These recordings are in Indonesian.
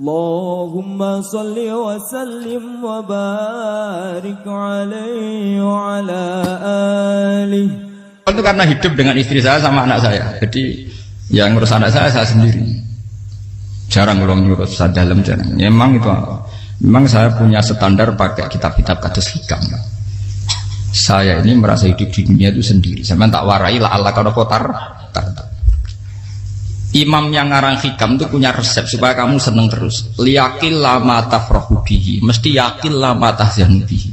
Allahumma salli wa sallim wa barik alaihi wa ala alihi. Itu karena hidup dengan istri saya sama anak saya. Jadi yang ngurus anak saya sendiri. Jarang ngurus saya dalam jarang. Memang itu. Memang saya punya standar pakai kitab-kitab kados hikam. Saya ini merasa hidup di dunia itu sendiri. Saya tak warai lah Allah kalau kotar. Imam yang ngarang hikam itu punya resep supaya kamu seneng terus. Liyakil lama tafrahu bihi, mesti yakin lama tahzanu bihi.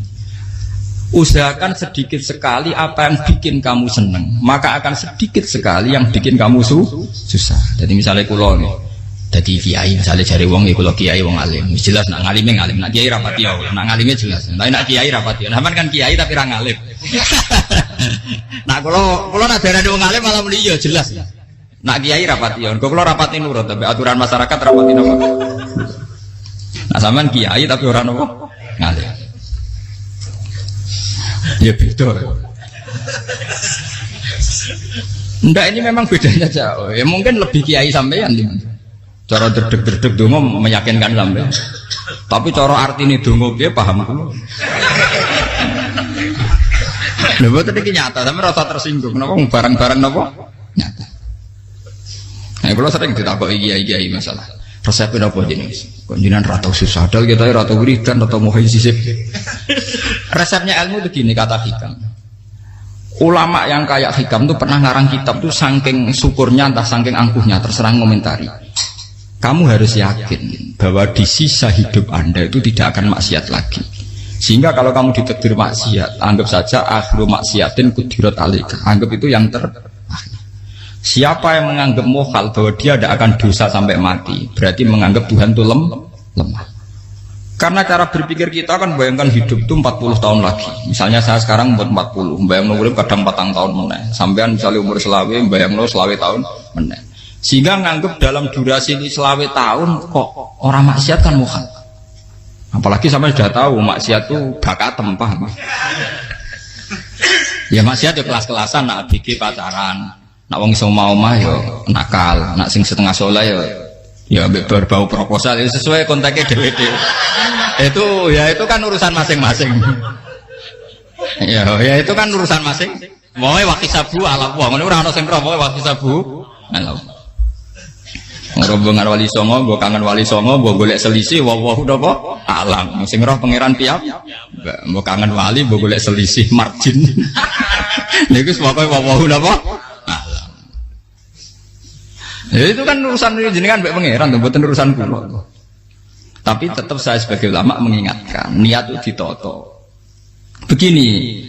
Usahakan sedikit sekali apa yang bikin kamu seneng, maka akan sedikit sekali yang bikin kamu susah. Jadi misalnya kulo nih, jadi kiai misalnya cari wong, kulo kiai wong alim, jelas nak ngalimnya ngalim, nak kiai rapati ya, nak ngalimnya jelas. Tapi nak kiai rapati, nah kan kiai tapi orang ngalim. Nah kulo nak darah wong alim malah beli ya jelas. Nak kiai rapati ya, kalau rapati nurut, tapi aturan masyarakat rapati apa? Nah sampean kiai tapi orang apa? Ngalim. Ya beda. Ndak ini memang bedanya jauh. Ya mungkin lebih kiai sampean cara derdek-derdek dongo meyakinkan sampean. Tapi cara artine dongo piye paham kulo. Lha boten iki nyata, sampe rasa tersinggung. Napa barang-barang napa? Nyata. Nah, kalau sering ditakoki kiai-kiai masalah. Resepnya apa jenis? Kok jenengan ra tau susah dal kita ra tau wiridan atau mau hisib. Resepnya ilmu itu gini kata hikam. Ulama yang kayak hikam tuh pernah ngarang kitab tuh saking syukurnya entah saking angkuhnya terserah ngomentari. Kamu harus yakin bahwa di sisa hidup Anda itu tidak akan maksiat lagi. Sehingga kalau kamu ditegur maksiat, anggap saja akhiru maksiatin kudirat alaika. Anggap itu yang Siapa yang menganggap mohal bahwa dia tidak akan dosa sampai mati, berarti menganggap Tuhan itu lemah. Karena cara berpikir kita kan bayangkan hidup itu 40 tahun lagi. Misalnya saya sekarang umur 40, bayang umur kadang 4 tahun meneh. Sampean misalnya umur selawe, bayang selawe tahun meneh. Sehingga menganggap dalam durasi ini selawe tahun kok orang maksiat kan mohal. Apalagi sampai sudah tahu maksiat itu bakatem, paham? Ya maksiat ya kelas-kelasan, nak bikin pacaran. Nak wong iso omah ya nakal, nak sing setengah soleh ya berbau proposal ya sesuai kontaknya dhewe-dhewe. Itu kan urusan masing-masing. Ya itu kan urusan masing. Wae wakisabu ala wong ngene ora ana sing roh wae wakisabu ala. Rombongan wali songo, mbok kangen wali songo, mbok golek selisih wawahu napa alam. Sing roh pangeran piyam. Mbok kangen wali, mbok golek selisih margin. Niku pokoke wawahu napa ya itu kan urusan jenengan mbek pangeran to mboten urusan kula. Tapi tetap saya sebagai ulama mengingatkan niat itu ditoto. Begini,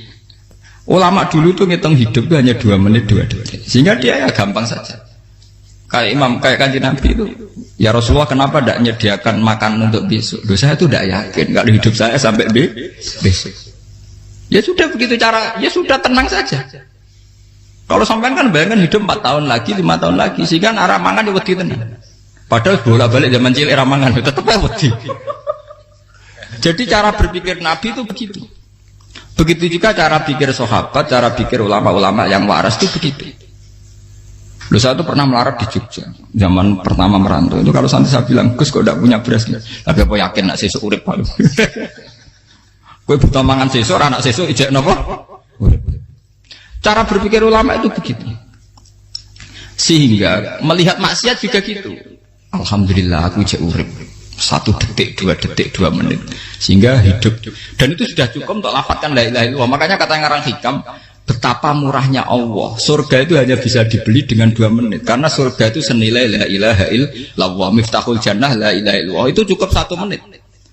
ulama dulu tuh ngitung hidup itu hanya 2 menit 2 detik. Sehingga dia ya gampang saja. Kayak Imam kayak Kanjeng Nabi itu, ya Rasulullah kenapa tidak menyediakan makan untuk besok? Loh, saya itu tidak yakin kalau hidup saya sampai besok. Ya sudah begitu cara, ya sudah tenang saja. Kalau sampean kan bayangkan hidup 4 tahun lagi, 5 tahun lagi, sehingga arah mangan ya wedi tenan. Padahal bolak-balik zaman cilik arah mangan tetep wedi. Jadi cara berpikir Nabi itu begitu. Begitu juga cara pikir sahabat, cara pikir ulama-ulama yang waras itu begitu. Loh, saya itu pernah melarat di Jogja, zaman pertama merantau. Itu kalau nanti saya bilang, Gus kok tidak punya beras, tapi apa yakin nak sesuk urip Pak? Kowe buta mangan sesuk, anak sesuk ijek napa? Cara berpikir ulama itu begitu. Sehingga melihat maksiat juga gitu. Alhamdulillah aku ijek urip 1 detik, 2 detik, 2 menit. Sehingga hidup. Dan itu sudah cukup untuk lafadzkan la ilaha illallah. Makanya kata yang ngarang hikam, betapa murahnya Allah. Surga itu hanya bisa dibeli dengan 2 menit. Karena surga itu senilai la ilaha illallah. Miftahul jannah la ilaha illallah. Itu cukup 1 menit.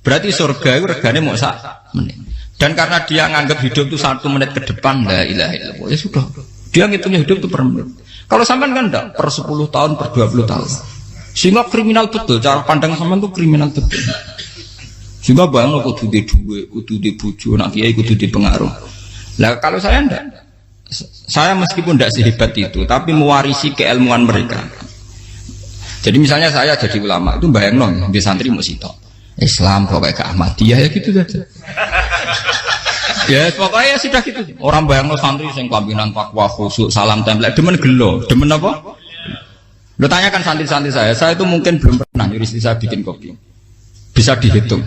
Berarti surga itu regane mau 1 menit. Dan karena dia nganggap hidup itu 1 menit ke depan la ilaha illallah, ya sudah. Dia ngitungnya hidup itu per menit. Kalau sampean kan enggak, per 10 tahun, per 20 tahun. Sehingga kriminal betul, cara pandang sampean itu kriminal betul. Sehingga bayang kudu di duwe, kudu di bojo, nak kiai kudu di pengaruh. Lah kalau saya enggak. Saya meskipun enggak sehebat itu, tapi mewarisi keilmuan mereka. Jadi misalnya saya jadi ulama, itu bayang di santri mau sitok. Islam kok kayak ke Ahmadiyah ya gitu saja. Ya pokoknya ya sudah gitu. Orang bayangno santri sing kelambinan takwa khusyuk salam tempel demen gelo, demen apa? Lo tanyakan santri-santri saya itu mungkin belum pernah nyuruh istri saya bikin kopi. bisa dihitung.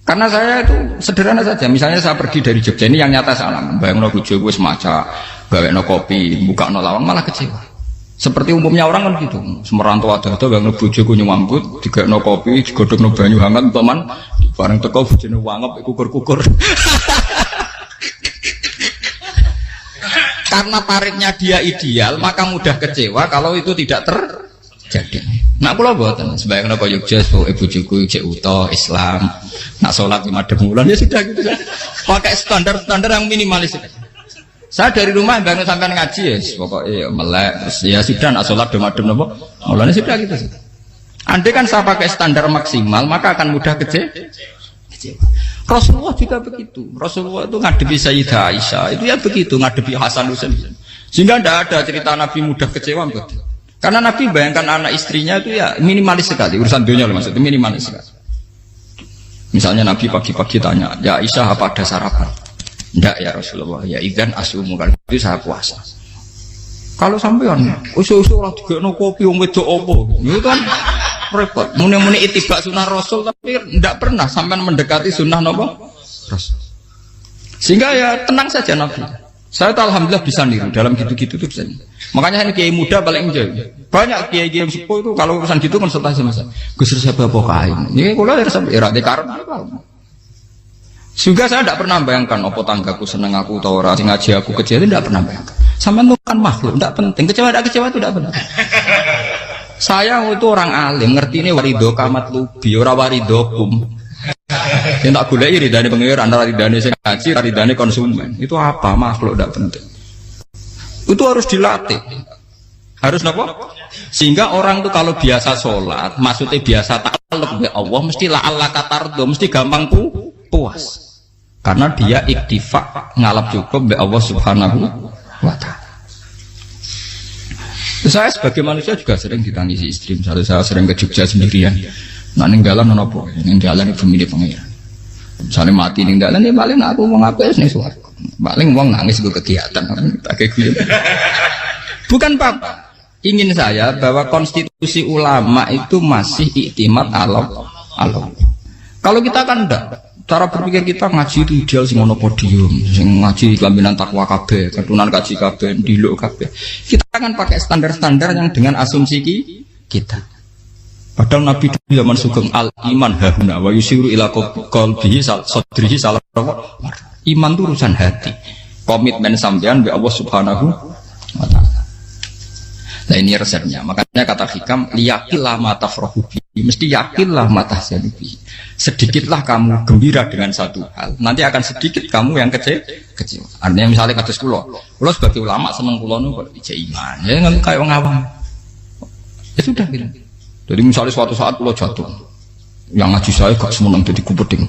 Karena saya itu sederhana saja. Misalnya saya pergi dari Jogja, ini yang nyata salah. Bayangno bojo gue semaca, gawekno kopi, bukakno lawang malah kecewa. Seperti umumnya orang kan gitu. Semerantau ada bayangno bojo gue nyuambut, digawekno kopi, digodhogno banyu hangat teman, bareng teko bojone wangep kukur-kukur. Karena paritnya dia ideal, maka mudah kecewa kalau itu tidak terjadi. Nak kula mboten, sebayangno kaya Jogja, bojoku cek utuh Islam. Nak sholat 5 bulan ya sudah gitu. Pakai standar-standar yang minimalis. Saya dari rumah bangun sampai ngaji ya, pokoknya melek, ya sudah nak sholat dem-dem nopo, mulanya sudah gitu. Andai kan saya pakai standar maksimal, maka akan mudah kecewa. Rasulullah juga begitu. Rasulullah itu ngadepi Sayyidah Aisyah, itu ya begitu, ngadepi Hasan Husain. Sehingga tidak ada cerita Nabi mudah kecewa, betul. Karena Nabi bayangkan anak istrinya itu ya minimalis sekali, urusan dunia loh maksudnya minimalis sekali. Misalnya Nabi pagi-pagi tanya, ya Aisyah apa ada sarapan? Enggak ya Rasulullah, ya idzan asumu, kalau itu saya puasa. Kalau sampean usul-usul ora digekno kopi wong wedok apa? Itu kan repot. Muni-muni itibak sunnah Rasul tapi enggak pernah sampean mendekati sunnah napa? Rasul. Sehingga ya tenang saja Nabi. Saya tuh alhamdulillah bisa niru dalam gitu-gitu tuh bisa. Makanya ini kiai muda paling enjoy. Banyak kiai-kiai sepuh itu kalau urusan gitu konsultasi sama saya. Gus siapa apa kain? Ini kalau dari sampai era dekarep. Juga saya tidak pernah bayangkan apa tanggaku seneng aku atau orang ngaji aku kecewa, tidak pernah bayangkan. Sama itu kan makhluk, tidak penting. Kecewa tidak kecewa itu tidak benar. Saya itu orang alim, ngerti ini warido kamat lubi, ora waridokum. Yang tak gulai ridane pengiran antara ridane sing ngaji, ridane konsumen. Itu apa? Makhluk tidak penting. Itu harus dilatih. Harus apa? Sehingga orang itu kalau biasa sholat, maksudnya biasa ta'alluq bi Allah, mesti la'alla katardo, mesti gampang puas. Karena dia iktifa ngalap cukup bi Allah Subhanahu wa ta'ala. Saya sebagai manusia juga sering ditangisi istri. Misalnya saya sering ke Jogja sendirian. Nah ninggalan apa? Ninggalan ibu milih pengiran. Misalnya mati ninggalan ya paling aku mau ngapain nih suaraku. Paling uang nangis gue kegiatan. Bukan apa. Ingin saya bahwa konstitusi ulama itu masih iktimat Allah. Kalau kita kan enggak. Cara berpikir kita ngaji itu ideal sing ono podium, sing ngaji kelaminan takwa kabeh, keturunan kaji kabeh, diluk kabeh. Kita akan pakai standar-standar yang dengan asumsi kita. Padahal Nabi zaman sugeng al iman hahuna wa yusiru ila qalbihi sadrihi salah. Iman itu urusan hati. Komitmen sampean be Allah Subhanahu wa taala. Nah ini resepnya. Makanya kata hikam liyakillah mata frohubi, mesti yakinlah mata sedubi. Sedikitlah kamu gembira dengan satu hal, nanti akan sedikit kamu yang kecewa. Artinya misalnya kata kulo sebagai ulama seneng kulo nu kok ijek iman, ya nggak kayak orang awam. Ya sudah gitu. Jadi misalnya suatu saat kulo jatuh, yang ngaji saya gak semeneng jadi kupeding.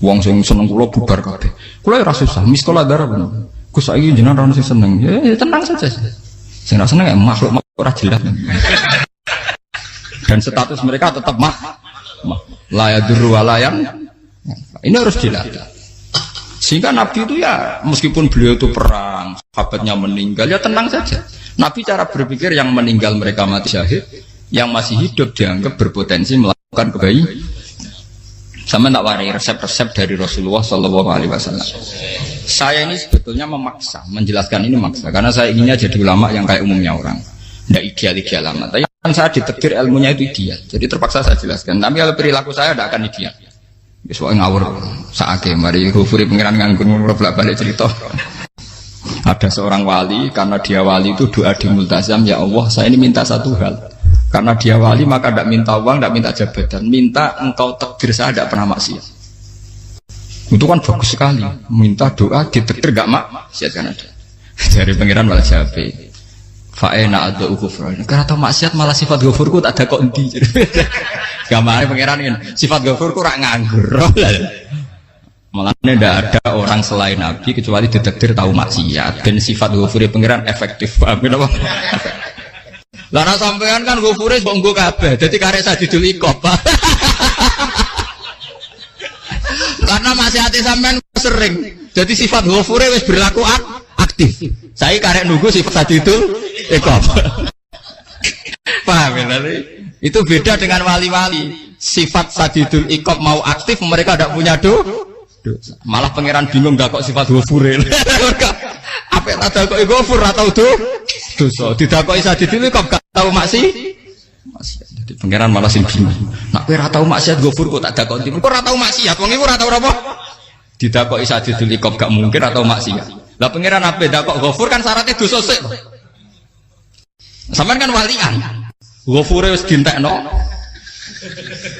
Wong sing seneng kulo bubar kabeh. Kulo ya rasa susah, miskola darah bener. Gus saiki jenengan ora sing seneng, ya tenang saja. Sing ora seneng ya makhluk ora jelas. Dan status mereka tetap layadur walayan. Ini harus dilatih. Sehingga Nabi itu ya meskipun beliau itu perang, sahabatnya meninggal, ya tenang saja. Nabi cara berpikir yang meninggal mereka mati syahid, yang masih hidup dianggap berpotensi melakukan kebaikan. Sama tak warai resep-resep dari Rasulullah Shallallahu Alaihi Wasallam. Saya ini sebetulnya memaksa, menjelaskan ini maksa, karena saya inginnya jadi ulama yang kayak umumnya orang, tidak ideal amat. Tapi kan saya ditekdir ilmunya itu ideal, jadi terpaksa saya jelaskan. Tapi kalau perilaku saya tidak akan ideal. Soalnya ngawur, saake mari Ghafuri pengiran nganggur bolak-balik cerita. Ada seorang wali, karena dia wali itu doa di multazam, ya Allah, saya ini minta satu hal. Karena dia wali maka tidak minta uang, tidak minta jabatan, minta engkau takdir saya tidak pernah maksiat. Itu kan bagus sekali, minta doa ditakdir gak maksiat kan ada. Dari pengiran malah Syafi'i. Fa'ena ada ukufran. Karena tahu maksiat malah sifat ghafurku tak ada kok enti. Gamane pengiran ini sifat ghafurku rak nganggur. Malah tidak ada orang selain Nabi kecuali ditakdir tahu maksiat dan sifat ghafuri pengiran efektif. Paham apa? Lara sampean kan ghafure mbok nggo kabeh. Dadi karek sajidul iqab. Karena maksiate sampean sering. Jadi sifat ghafure wis berlaku aktif. Saya karek nunggu sifat sajidul iqab. Paham ya? Itu beda dengan wali-wali. sifat sadidul iqab mau aktif, mereka tidak punya dosa. Malah pangeran bingung gak kok sifat ghafuril. Apa ada kok ghafur atau dosa? Didakoki sadidul iqab gak tahu maksiat. Jadi pangeran malah sing bingung. Nak kowe ora tau maksiat ghafur kok tak dakoki. Kok ora tau maksiat, wong iku ora tau apa? Didakoki sadidul iqab gak mungkin atau maksiat. Lah pangeran ape dakok ghafur kan syaratnya dosa sik. Sampeyan kan walian. Ghafure wis dintekno.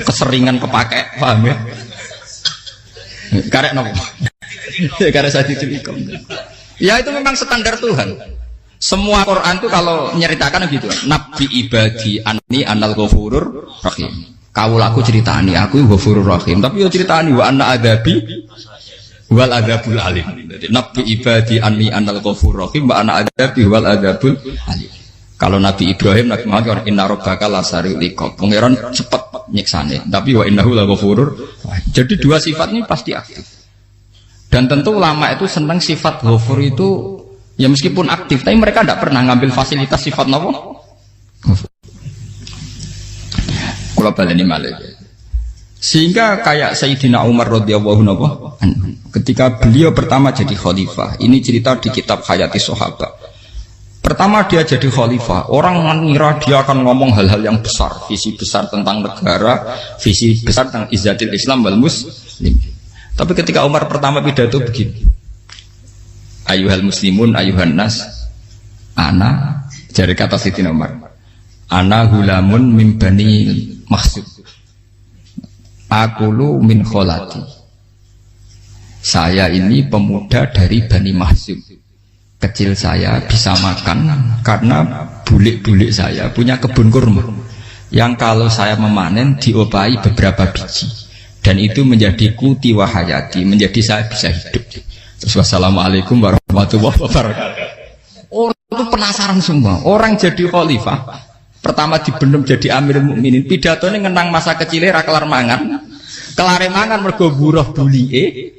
Keseringan kepake, paham ya? Karek nopo? Karek sadidul iqab. Ya itu memang standar Tuhan. Semua Quran itu kalau nyeritakan gitu. Nabi ibadi anni anal ghafurur rahim. Kawulaku ceritani aku ghafurur rahim, tapi yo ceritani wa anna adabi wal adabul alim. Jadi Nabi ibadi anni anal ghafurur rahim wa anna adabi wal adabul alim. Kalau Nabi Ibrahim, Nabi Muhammad, inna rabbaka lasari'ul iqab. Pangeran cepat nyiksane, tapi wa innahu laghafurur. Jadi dua sifat ini pasti aktif. Dan tentu ulama itu senang sifat ghafur itu ya meskipun aktif, tapi mereka tidak pernah ngambil fasilitas sifat nopo. Kula baleni malih. Sehingga kayak Sayyidina Umar radhiyallahu anhu ketika beliau pertama jadi khalifah, ini cerita di kitab Hayati Sahabat. Pertama dia jadi khalifah, orang mengira dia akan ngomong hal-hal yang besar, visi besar tentang negara, visi besar tentang izzatil Islam wal muslim. Tapi ketika Umar pertama pidato begini, ayuhal muslimun ayuhan nas, ana, dari kata Sayyidina Umar, ana hulamun min bani Makhzum, akulu min kholati, saya ini pemuda dari Bani Makhzum. Kecil saya bisa makan karena bulik-bulik saya punya kebun kurma yang kalau saya memanen diopahi beberapa biji dan itu menjadi kuti wahayati, menjadi saya bisa hidup. Terus wassalamualaikum warahmatullahi wabarakatuh. Orang itu penasaran semua. Orang jadi khalifah pertama dibenem jadi Amirul Mukminin, pidatonya ngenang masa kecilnya ra kelar mangan, kelare mangan mergo buruh bulike,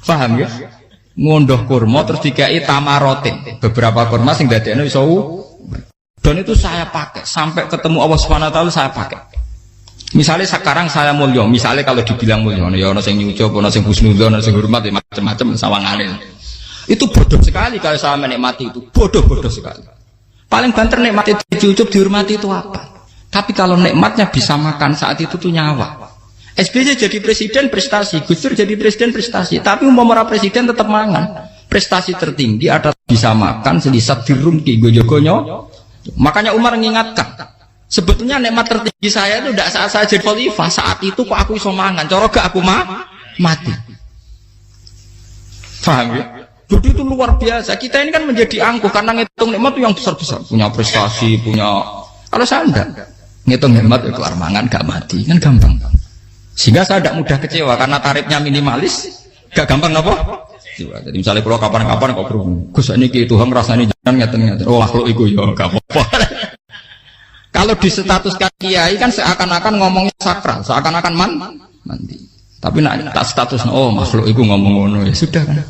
paham ya? Ngondoh kurma terus dikai tamarotin, beberapa kurma sing dadekne iso dan itu saya pakai sampai ketemu Allah Subhanahu wa taala saya pakai. Misalnya sekarang saya mulya, misalnya kalau dibilang mulya ya ana sing nyucuk, ana sing husnudzon, ana sing hormat macam-macam sawangane. Itu bodoh sekali kalau saya menikmati itu, bodoh sekali. Paling banter nikmati dicucuk dihormati itu apa? Tapi kalau nikmatnya bisa makan saat itu tuh nyawa. SBY jadi presiden prestasi, Gus Dur jadi presiden prestasi, tapi umpama presiden tetap mangan. Prestasi tertinggi ada bisa makan selisat dirumki gojogonyo. Makanya Umar mengingatkan, sebetulnya nikmat tertinggi saya itu tidak saat saya jadi khalifah, saat itu kok aku iso mangan, coro gak aku mati. Paham ya? Jadi itu luar biasa. Kita ini kan menjadi angkuh karena ngitung nikmat itu yang besar-besar, punya prestasi, punya. Kalau saya enggak ngitung nikmat itu kelar mangan gak mati, kan gampang. Sehingga saya tidak mudah kecewa karena tarifnya minimalis, gak gampang apa? Jadi misalnya kalau kapan-kapan kok berhubung, Gus ini Tuhan rasanya jangan ngeten-ngeten. Oh makhluk itu ya gak apa-apa. Kalau di status kiai kan seakan-akan ngomongnya sakral, seakan-akan mandi. Tapi nak tak status, oh makhluk itu ngomong-ngomong ya sudah kan.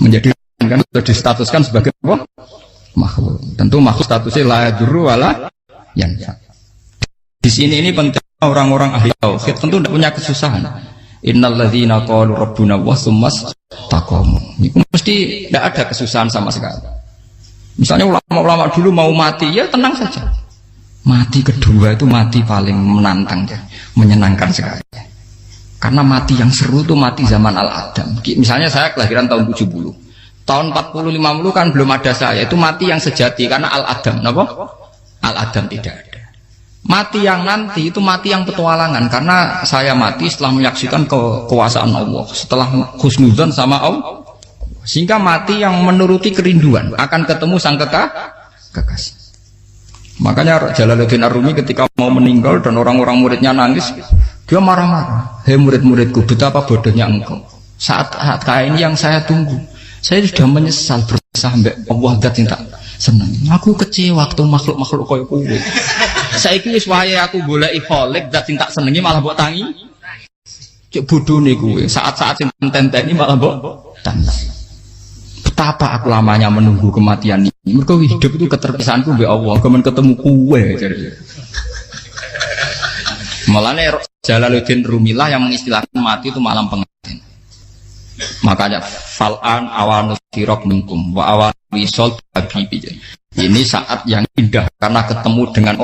Menjadi kan sudah distatuskan sebagai apa? Makhluk. Tentu makhluk statusnya la yadurru wala yanfa. Di sini ini penting. Orang-orang ahli tauhid tentu tidak punya kesusahan. Innalladzina qalu rabbuna wa tsummas taqamu. Itu mesti tidak ada kesusahan sama sekali. Misalnya ulama-ulama dulu mau mati ya tenang saja. Mati kedua itu mati paling menantang ya, menyenangkan sekali. Karena mati yang seru itu mati zaman Al-Adam. Misalnya saya kelahiran tahun 70. Tahun 40-50 kan belum ada saya. Itu mati yang sejati karena Al-Adam. Kenapa? Al-Adam tidak ada. Mati yang nanti itu mati yang petualangan karena saya mati setelah menyaksikan kekuasaan Allah, setelah husnudzon sama Allah, sehingga mati yang menuruti kerinduan akan ketemu sang kekasih. Makanya Jalaluddin Ar-Rumi ketika mau meninggal dan orang-orang muridnya nangis, dia marah-marah. Hei murid-muridku, betapa bodohnya engkau. Saat kayak ini yang saya tunggu, saya sudah menyesal berusaha sampai Allah dat yang tak senang. Aku kecewa waktu makhluk-makhluk koyo kowe. Saiki wis wayahe aku goleki kholik dat sing tak senengi malah mbok tangi. Cek bodhone kuwe, saat-saat sing tenteni malah mbok tangi. Betapa aku lamanya menunggu kematian ini. Mergo hidup itu keterpisahanku mbek Allah, kemen ketemu kuwe. Mulane Jalaluddin Rumilah yang mengistilahkan mati itu malam pengantin. Makanya fal'an awanus sirok minkum wa awan wisol habibi. Ini saat yang indah karena ketemu dengan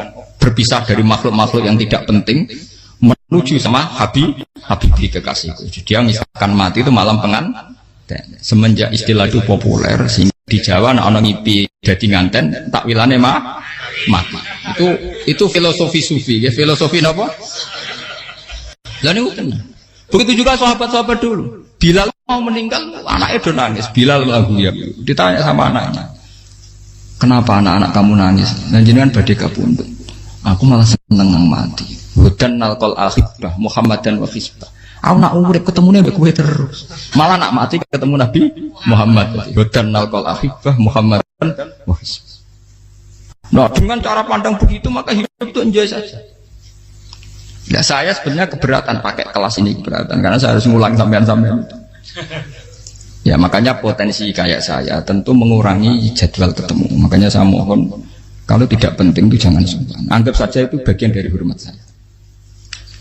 berpisah dari makhluk-makhluk yang tidak penting menuju sama Habibi kekasihku. Jadi dia misalkan mati itu malam pengantin. Semenjak istilah itu populer sehingga di Jawa ana ngipi dadi nganten takwilane mati. Itu filosofi sufi, ya filosofi napa? Lah niku tenan. Begitu juga sahabat-sahabat dulu. Bilal mau meninggal, anaknya do nangis. Bilal lagu ya. Ditanya sama anaknya, "Kenapa anak-anak kamu nangis?" Lan jenengan badhe kapundhut. "Aku malah seneng nang mati." Hudan nalqal akhibah Muhammadan wa hisbah. Aku nak urip ketemune mbek kowe terus. Malah nak mati ketemu Nabi Muhammad. Hudan nalqal akhibah Muhammadan wa hisbah. Nah, dengan cara pandang begitu maka hidup itu enjoy saja. Ya saya sebenarnya keberatan pakai kelas ini, keberatan karena saya harus ngulang sampean-sampean. Ya makanya potensi kayak saya tentu mengurangi jadwal ketemu. Makanya saya mohon kalau tidak penting itu jangan sungkan. Anggap saja itu bagian dari hormat saya.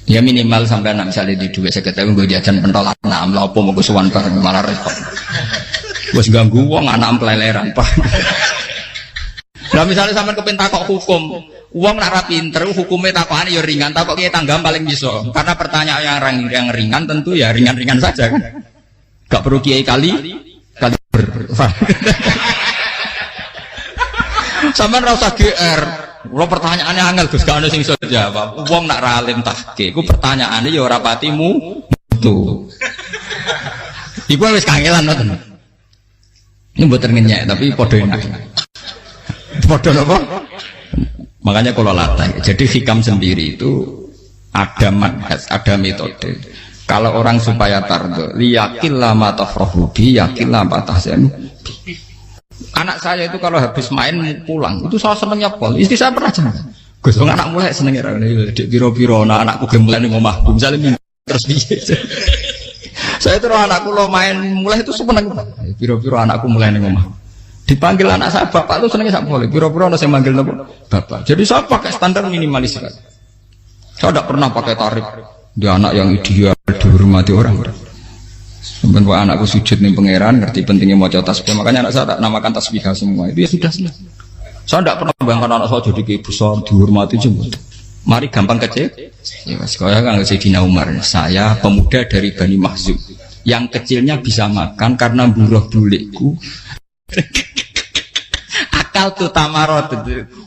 Ya minimal sampai anak misalnya di duit saya ketahui gue jajan pentolan anak melapo mau kesuwan bareng malah repot. Gue ganggu uang anak peleleran pak. Nah misalnya sampai kepentak kok hukum, uang nak pinter hukumnya takokan ya ringan, takok kita tanggam paling bisa. Karena pertanyaan yang ringan tentu ya ringan-ringan saja kan. Gak perlu kiai kali ber. Sampai rasa GR. Kalau pertanyaannya angel Gus gak ada sing iso jawab. Wong nak ra alim tahke, ku pertanyaane ya ora patimu tuh. Iku wis kangelan ngoten. Ini mboten ngenyek tapi padha enak. Padha napa? Makanya kalau latih. Jadi hikam sendiri itu ada manhaj, ada metode. Kalau orang supaya tardo, liyakillah ma tafrahu bi, yakillah ma tahzanu. Anak saya itu kalau habis main pulang, itu saya senengnya pol. Istri saya pernah jangan. Gus, anak mulai senengnya dek biro-biro, anakku mulai nih ngomah. Misalnya terus piye. Saya terus anakku lo main mulai itu seneng. Biro-biro anakku mulai nih ngomah. Dipanggil anak saya bapak itu senengnya sak boleh. Biro-biro ada yang manggil bapak. Jadi saya pakai standar minimalis. Saya tidak pernah pakai tarif. Dia anak yang ideal dihormati orang. Sampai anakku sujud nih pangeran, ngerti pentingnya mau tasbih, makanya anak saya tak namakan tasbih semua. Itu ya sudah selesai. Saya tidak pernah bayangkan anak saya jadi kayak besar, dihormati jemput. Mari gampang kecil. Ya, sekolah kan Sayyidina Umar. Saya pemuda dari Bani Makhzum. Yang kecilnya bisa makan karena buruh bulikku. Akal tuh tamarot.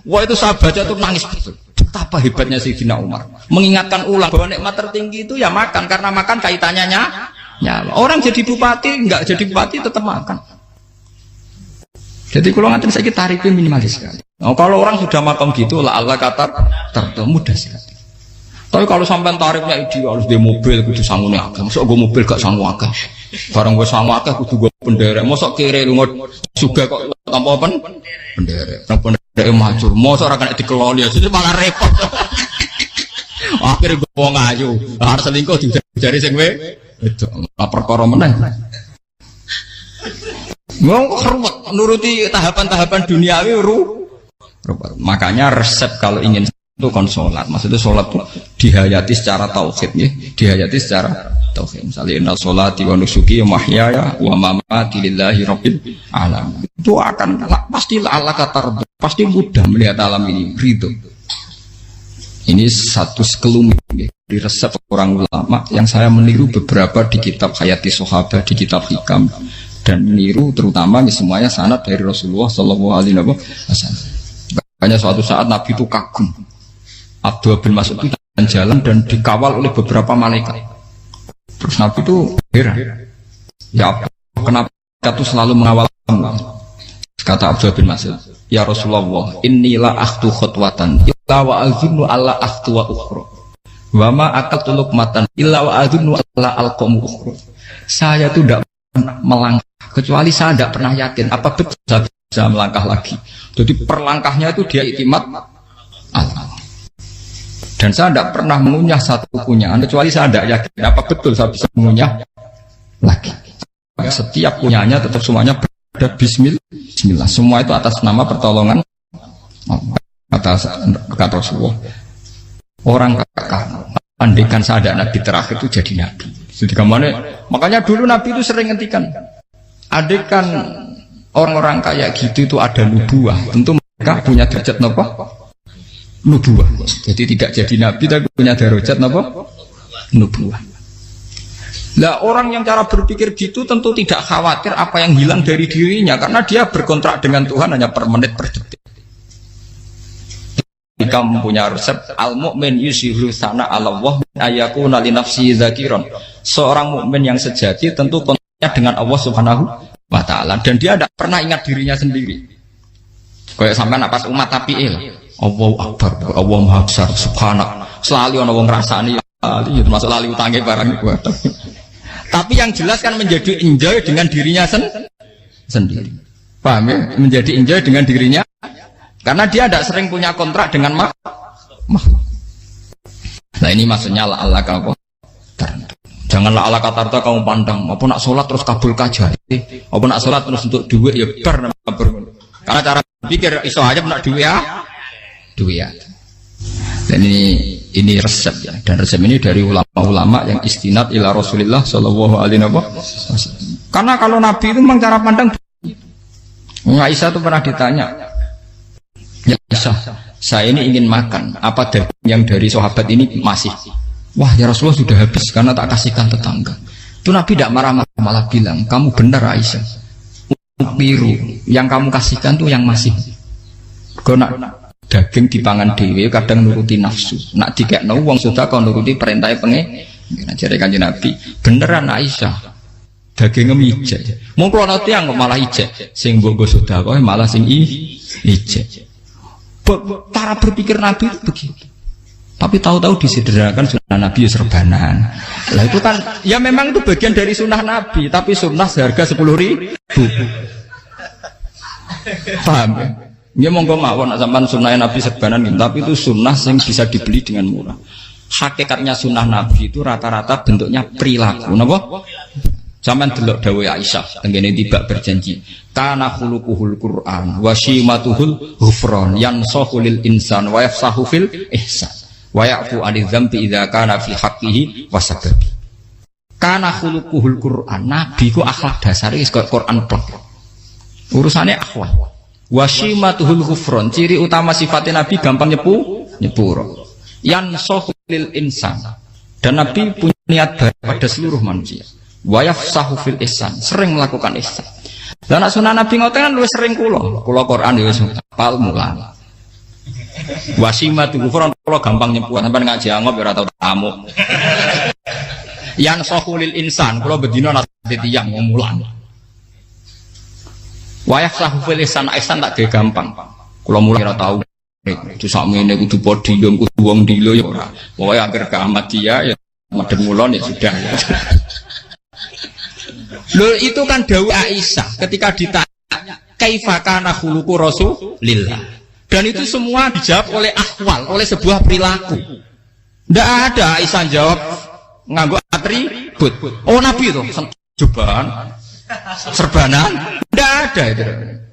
Wah itu saya baca tuh nangis betul. Betapa hebatnya Sayyidina Umar. Mengingatkan ulang bahwa nikmat tertinggi itu ya makan, karena makan kaitannya nyawa. Orang jadi bupati, enggak jadi bupati tetap makan. Jadi kalau ngantin saya tarifnya minimalis sekali. Oh, kalau orang sudah makan gitu, lah Allah kata tertentu mudah sekali. Tapi kalau sampai tarifnya ideal, harus di mobil, kudu sanggup agak. Masuk gue mobil gak sanggup agak. Barang gue sanggup agak, kudu gue penderek. Masuk kiri lu juga kok tanpa apa? Penderek. Penderek macur. Masuk orang kena dikeloli, jadi malah repot. Akhirnya gue mau ngaju. Harus selingkuh dari sing itu lapor koromenah. Mau keruwet nuruti tahapan-tahapan duniawi makanya resep kalau ingin itu kon sholat. Maksudnya sholat itu dihayati secara tauhid ya. Dihayati secara tauhid. Misalnya inna sholati wa nusuki wa mahyaya wa mamati lillahi rabbil alamin. Itu akan pasti Allah kata pasti mudah melihat alam ini ridho. Ini satu sekelumit di resep orang ulama yang saya meniru beberapa di kitab Hayati Sahabat, di kitab Hikam, dan meniru terutama semuanya sanad dari Rasulullah Shallallahu Alaihi Wasallam. Makanya suatu saat Nabi itu kagum. Abdullah bin Mas'ud itu jalan dan dikawal oleh beberapa malaikat. Terus Nabi itu heran. Ya kenapa itu selalu mengawal kamu? Kata Abdullah bin Mas'ud, ya Rasulullah, inilah akhtu khutwatan illa wa azunnu alla akhtu wa ukhra wa ma akaltu luqmatan illa wa azunnu alla alqamu ukhra. Saya itu tidak pernah melangkah kecuali saya tidak pernah yakin apa betul saya bisa melangkah lagi. Jadi perlangkahnya itu dia iktimat Allah. Dan saya tidak pernah mengunyah satu kunyahan kecuali saya tidak yakin apa betul saya bisa mengunyah lagi. Setiap kunyahnya tetap semuanya ada bismillah, semua itu atas nama pertolongan atas kata Rasulullah. Orang Andekan saya ada nabi terakhir itu jadi nabi. Jadi kemana? Makanya dulu nabi itu sering ngendikan, andekan orang-orang kayak gitu itu ada nubuah, tentu mereka punya derajat napa? Nubuah. Jadi tidak jadi nabi tapi punya derajat napa? Nubuah. Lah orang yang cara berpikir gitu tentu tidak khawatir apa yang hilang dari dirinya karena dia berkontrak dengan Tuhan hanya per menit per detik. Jika mempunyai resep al-mu'min yusiru sana Allah ayakuna li nafsi dzakiron. Seorang mukmin yang sejati tentu kontaknya dengan Allah Subhanahu wa taala dan dia tidak pernah ingat dirinya sendiri. Kayak sampean pas umat tapiil, Allahu akbar, Allah maha besar, subhanak. Selalu ana wong ngrasani termasuk lali utange barang kuwi. Tapi yang jelas kan menjadi enjoy dengan dirinya sendiri. Paham ya? Menjadi enjoy dengan dirinya karena dia tidak sering punya kontrak dengan makhluk. Nah ini maksudnya Allah kamu janganlah Allah kata kamu pandang apa nak sholat terus kabul kajati apa nak sholat terus untuk duit ya ber karena cara pikir iso aja nak duit ya. Dan ini resep ya, dan resep ini dari ulama-ulama yang istinad ila Rasulillah sallallahu alaihi wasallam. Karena kalau Nabi itu memang cara pandang. Aisyah itu pernah ditanya, ya Aisyah, saya ini ingin makan, apa daging yang dari sahabat ini masih? Wah ya Rasulullah sudah habis karena tak kasihkan tetangga. Itu Nabi tidak marah-marah, malah bilang, kamu benar Aisyah, biru yang kamu kasihkan tuh yang masih. Kau nak daging dipangan dewe kadang nuruti nafsu, nak dikekno wong sudah kau nuruti perintahnya pengen. Jadi kanjeng Nabi, beneran Aisyah. Daging ijek, mau kalau nanti yang malah ijek, sing bogo sudah kau malah sing ijek. Cara berpikir Nabi itu begitu. Tapi tahu-tahu disederhanakan sunnah Nabi serbanan. Lah itu kan, ya memang itu bagian dari sunnah Nabi, tapi sunnah seharga 10.000. Paham ya? Dia monggo mawon sampean sunnah Nabi serbanan gitu, tapi itu sunnah yang bisa dibeli dengan murah. Hakikatnya sunnah Nabi itu rata-rata bentuknya perilaku, napa? Sampeyan delok dawuh Aisyah tengene tiba berjanji kana khuluquhul Qur'an wa shimatuhul ghufran yansahu lil insan wa yafsahu fil ihsan wa ya'fu 'anil dzambi idza kana fi haqqihi wa sababi. Kana khuluquhul Qur'an, nabi ku akhlak dasare wis kaya Quran plek. Urusane akhwat. Wa shimatuhul ghufran, ciri utama sifatnya nabi gampang nyepuro. Yansahu lil insan. Dan nabi punya niat baik pada seluruh manusia. Wa yafsahu fil ihsan, sering melakukan ihsan. Lah nek sunah Nabi ngoten kan luwih sering kula Quran ya wis hafal mulang. Wasimatu kufur kula gampang nyebut sampean ngaji angop ya ora tau tamu. Yang sahulil insan kula bedina nate tiyang mulang. Wa yafsahu fil ihsan tak ge gampang. Kula mulang ora tau. Itu sakmene kudu podium kudu wong dilo ya ora. Pokoke akhir kiamat dia ya madhep mulon ya sudah. Loh itu kan dawuh Aisyah ketika ditanya kaifa kana khuluqu Rasulillah. Dan itu semua dijawab oleh ahwal, oleh sebuah perilaku. Tidak ada Aisyah jawab nganggo atribut. Oh Nabi itu serbanan. Tidak ada itu.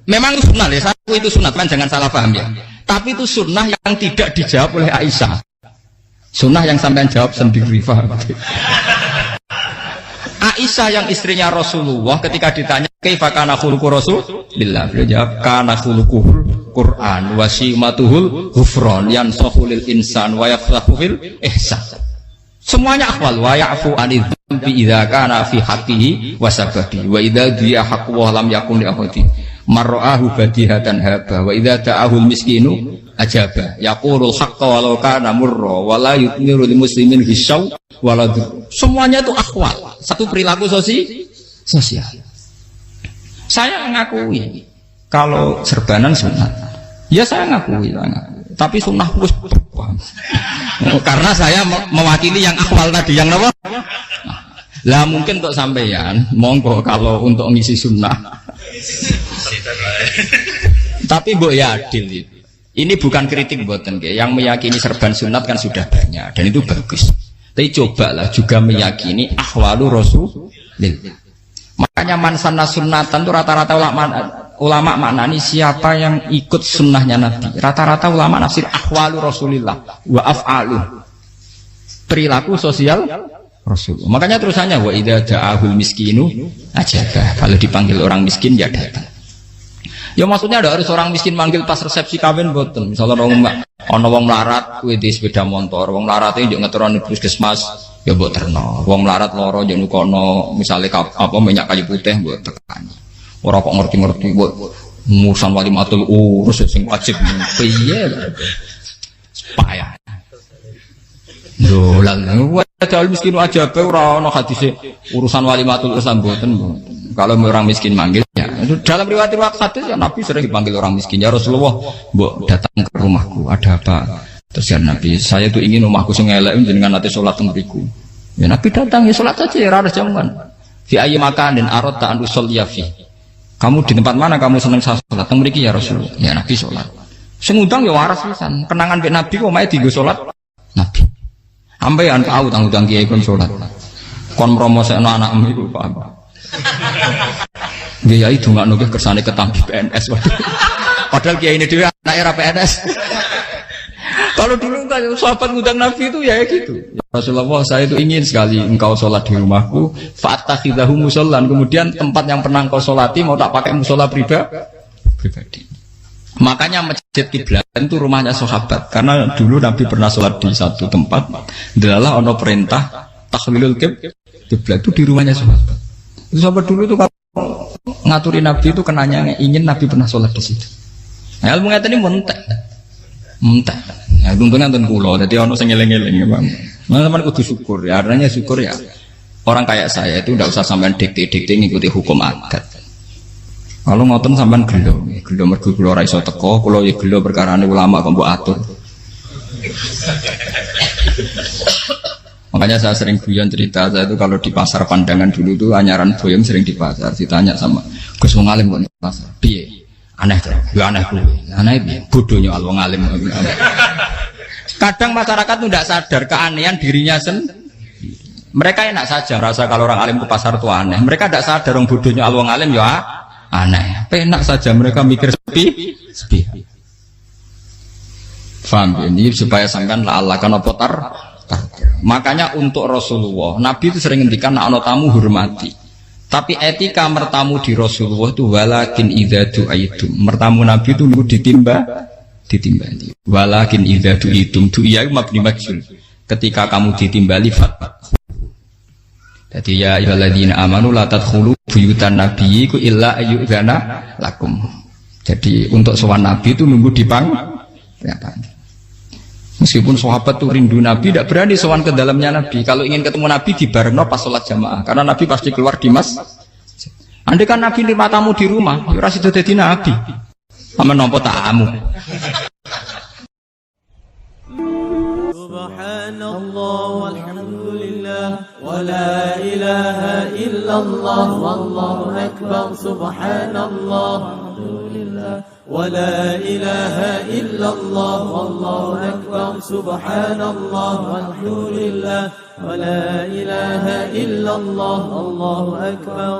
Memang itu sunnah ya, satu itu sunnah kan jangan salah paham ya. Tapi itu sunnah yang tidak dijawab oleh Aisyah. Sunnah yang sampean jawab sendiri paham. Aisyah yang istrinya Rasulullah ketika ditanya kaifa kana khuluqu Rasulillah, beliau jawab kana khuluquhul Qur'an wa simatuhul ghufran yansahu lil insan wa yafsahu fil ihsan. Semuanya akhwal wa ya'fu 'anil dzambi idza kana fi haqqihi wa sababi wa idza diya haqqu wa lam yakun li ahadi mar'ahu badihatan haba wa idza ta'ahul miskinu ajaba yaqulul haqqa walau kana murra wa la yutmiru lil muslimin hisau waladur. Semuanya itu akhwal, satu perilaku sosial. Saya mengakui kalau serbanan sunat, ya saya ngakui. Tapi sunnah wis karena saya mewakili yang akhwal tadi, yang apa? Lah mungkin untuk sampeyan, monggo kalau untuk ngisi sunnah. Tapi mbok ya adil. Ini bukan kritik mboten nggih. Yang meyakini serban sunat kan sudah banyak dan itu bagus. Tapi cobalah juga meyakini ahwalu Rasulillah. Makanya mansana sunnatan itu rata-rata ulama maknani siapa yang ikut sunnahnya Nabi. Rata-rata ulama nafsir ahwalu Rasulillah wa af'alu. perilaku sosial Rasul. Makanya terusannya wa idza ja'ahul miskinu ajaba. Kalau dipanggil orang miskin ya datang. Ya maksudnya ada harus orang miskin manggil pas resepsi kawin mboten. Misalnya ana wong melarat kuwi di sepeda motor, wong melarat iki yo ngeteroni puskesmas ya mbok terno. Wong melarat lara yo nukono misale minyak kayu putih mbok tekani. Ora kok ngerti-ngerti mbok murusan walimatul urus sing wajib piye. Payah. Lho lan padahal miskin aja pe ora ana hadise urusan walimatul urus mboten. Kalau orang miskin manggil ya dalam riwayat hadis ya Nabi sering dipanggil orang miskin ya Rasulullah mbok datang ke rumahku ada apa terus ya Nabi saya tuh ingin rumahku sing elek jenengan nanti sholat teng mriku ya Nabi datang ya sholat saja ya ora jaman fi ayyi makanin aradta an usolliya fi kamu di tempat mana kamu seneng sholat teng mriki ya Rasulullah ya Nabi sholat sing ngundang ya waras pisan kenangan mek Nabi kok mae dienggo sholat Nabi ampean tau utang kiai kon sholat kon promosekno anakmu iku paham Kiai itu nggak nugih kersane ketampi PNS waduh. Padahal kiai ini dia anak era PNS. Kalau dulu kan sahabat ngundang Nabi itu ya gitu. Ya Rasulullah saya itu ingin sekali engkau sholat di rumahku. Fatakhidahu musollan. Kemudian tempat yang pernah engkau sholati mau tak pakai musola pribadi. Makanya masjid kiblat itu rumahnya sahabat. Karena dulu Nabi pernah sholat di satu tempat. Adalah ono perintah takhlilul kiblat itu di rumahnya sahabat. Itu sahabat dulu itu kalau ngaturin Nabi itu kenanya ingin Nabi pernah sholat di situ. Nah, ilmu ngeten ini mentek. Ya untungnya nonton kula, jadi ono sing eling-eling ya, Bang. Nah, teman kudu syukur ya, artinya syukur ya. Orang kayak saya itu tidak usah sampean dikte-dikte ngikuti hukum adat. Kalau ngoten sampean gelo mergo kula ora iso teko, kula ya gelo perkarane ulama kok mbok atur. Makanya saya sering guyon cerita saya itu kalau di pasar Pandangan dulu tuh anyaran boyong sering di pasar ditanya sama Gus wong alim kok di pasar piye aneh tuh ya aneh kuwi aneh piye bodohnya al wong alim kadang masyarakat tuh tidak sadar keanehan dirinya sendiri mereka enak saja rasa kalau orang alim ke pasar itu aneh mereka tidak sadar orang bodohnya al wong alim ya aneh enak saja mereka mikir sepi paham ini supaya sampean la Allah kan apa tar. Makanya untuk Rasulullah Nabi itu sering ngendikan ana tamu hormati. Tapi etika mertamu di Rasulullah itu walakin idza du'aitum. Mertamu Nabi itu nunggu ditimbali. Walakin idza du'itum du'iya mabni majhul. Ketika kamu ditimbali fat. Jadi ya ayyuhalladzina amanu la tadkhulu buyutan nabiyyi illa ayyudzana lakum. Jadi untuk sowan Nabi itu nunggu dipang ya, meskipun sahabat tuh rindu Nabi, tidak berani sowan ke dalamnya Nabi. Kalau ingin ketemu Nabi di barengno pas sholat jamaah, karena Nabi pasti keluar di mas. Andai kan Nabi lima tamu di rumah, ya ora sido dadi Nabi. Sama nampa tamu. Subhanallah walhamdulillah wa la ilaha illallah wallahu akbar. Subhanallah walhamdulillah ولا إله إلا الله والله أكبر سبحان الله والحمد لله ولا إله إلا الله الله أكبر